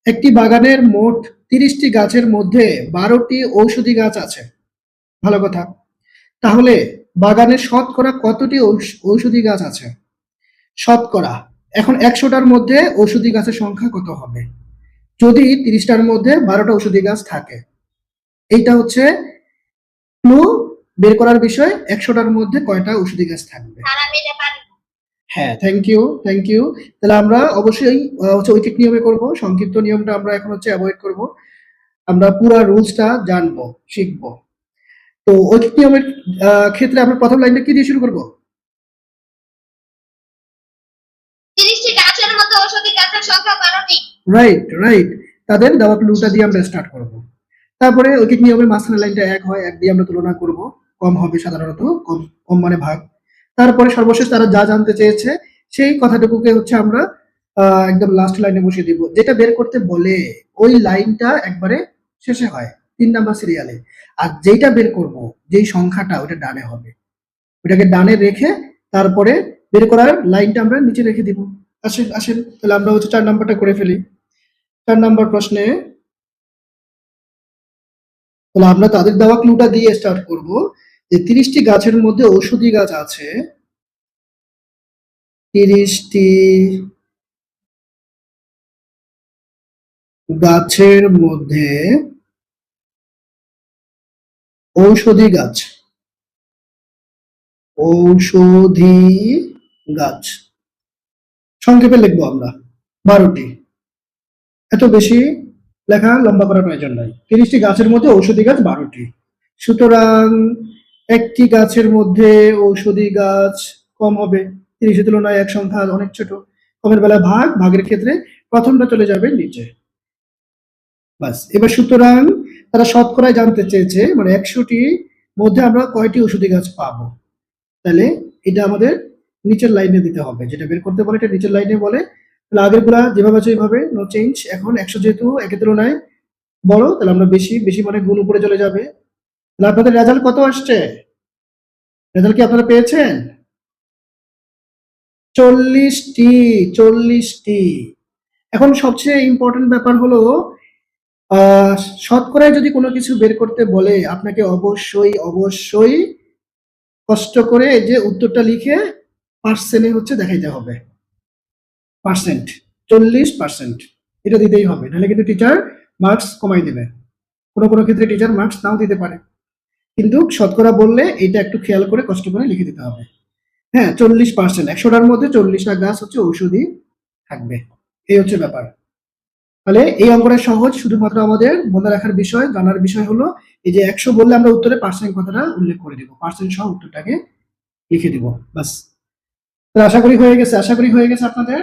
একটি বাগানের মোট ৩০টি গাছের মধ্যে ১২টি ঔষধি গাছ আছে। ভালো কথা। তাহলে বাগানে শতকরা কতটি ঔষধি গাছ আছে? শতকরা। এখন ১০০টার মধ্যে ঔষধি গাছের সংখ্যা কত হবে? যদি ৩০টার মধ্যে ১২টা ঔষধি গাছ থাকে। এইটা হচ্ছে ক্লু বের করার বিষয়। ১০০টার মধ্যে কয়টা ঔষধি গাছ থাকবে? হ্যাঁ, থ্যাংক ইউ, থ্যাংক ইউ। তাহলে আমরা অবশ্যই হচ্ছে ঐকিক নিয়মে করব। সংক্ষিপ্ত নিয়মটা আমরা এখন হচ্ছে অ্যাভয়েড করব। আমরা পুরা রুলসটা জানবো, শিখবো। তো ঐকিক নিয়মের ক্ষেত্রে আমরা প্রথম লাইনটা কি দিয়ে শুরু করব? ৩০টি গাছের মধ্যে ঔষধি গাছের সংখ্যা ১২টি। Right, right. তাদের দেওয়া ক্লুটা দিয়ে আমরা স্টার্ট করব। তারপরে ঐকিক নিয়মের মাঝখানের লাইনটা ১ হয়, ১ দিয়ে আমরা তুলনা করব। কম হবে সাধারণত, কম কম মানে ভাগ। তারপরে সর্বশেষ তারা যা জানতে চেয়েছে সেই কথাটুকুকে হচ্ছে আমরা একদম লাস্ট লাইনে বসিয়ে দিব। যেটা বের করতে বলে ওই লাইনটা একবারে শেষে হয় ৩ নাম্বার সিরিয়ালে। আর যেইটা বের করব, যেই সংখ্যাটা ওটা ডানে হবে। ওটাকে ডানে রেখে তারপরে বের করার লাইনটা আমরা নিচে রেখে দিব। আসেন, আসেন। তাহলে আমরা হচ্ছে ৪ নাম্বারটা করে ফেলি। ৪ নাম্বার প্রশ্নে তাহলে আমরা তাদের দেওয়া ক্লুটা দিয়ে স্টার্ট করব যে ৩০টি গাছের মধ্যে ঔষধি গাছ আছে। ৩০টি গাছের মধ্যে ঔষধি গাছ, ঔষধি গাছ সংক্ষেপে লিখবো আমরা ১২টি। এত বেশি লেখা লম্বা করার প্রয়োজন নাই। ৩০টি গাছের মধ্যে ঔষধি গাছ ১২টি। সুতরাং একটি গাছের মধ্যে ঔষধি গাছ কম হবে। ৩০ তুলনায় এক সংখ্যা অনেক ছোট। কমের বেলায় ভাগ, ভাগের ক্ষেত্রে প্রথমটা চলে যাবে নিচে। বাস। এবার সুতরাং তারা শতকরায় জানতে চেয়েছে মানে ১০০টি মধ্যে আমরা কয়টি ঔষধি গাছ পাবো। তাহলে এটা আমাদের নিচের লাইনে দিতে হবে। যেটা বের করতে বলে এটা নিচের লাইনে বলে। তাহলে আগেরগুলা যেভাবে আছে ওইভাবে, নো চেঞ্জ। এখন ১০০ যেহেতু একের তুলনায় বড়, তাহলে আমরা বেশি, বেশি মানে গুণ উপরে চলে যাবে। তাহলে আপনাদের রেজাল্ট কত আসছে? রেজাল্ট কি আপনারা পেয়েছেন? ৪০টি, ৪০টি। এখন সবচেয়ে ইম্পর্টেন্ট ব্যাপার হলো শতকরায় যদি কোনো কিছু বের করতে বলে আপনাকে অবশ্যই, অবশ্যই কষ্ট করে এই যে উত্তরটা লিখে পার্সেন্টে হচ্ছে দেখাইতে হবে। পার্সেন্ট ৪০% এটা দিতেই হবে। নাহলে কিন্তু টিচার মার্কস কমাই দেবে। কোনো কোনো ক্ষেত্রে টিচার মার্কস নাও দিতে পারে। কিন্তু শতকরা বললে এটা একটু খেয়াল করে কষ্ট করে লিখে দিতে হবে। হ্যাঁ, ৪০%। ১০০টার মধ্যে ৪০টা গাছ হচ্ছে ঔষধি থাকবে। এই হচ্ছে ব্যাপার। তাহলে এই অঙ্কটা সহজ। শুধুমাত্র আমাদের মনে রাখার বিষয়, জানার বিষয় হলো এই যে ১০০ বললে আমরা উত্তরে পার্সেন্ট কথাটা উল্লেখ করে দিব। পার্সেন্ট সহ উত্তরটাকে লিখে দিব। বাস। আশা করি হয়ে গেছে, আশা করি হয়ে গেছে আপনাদের।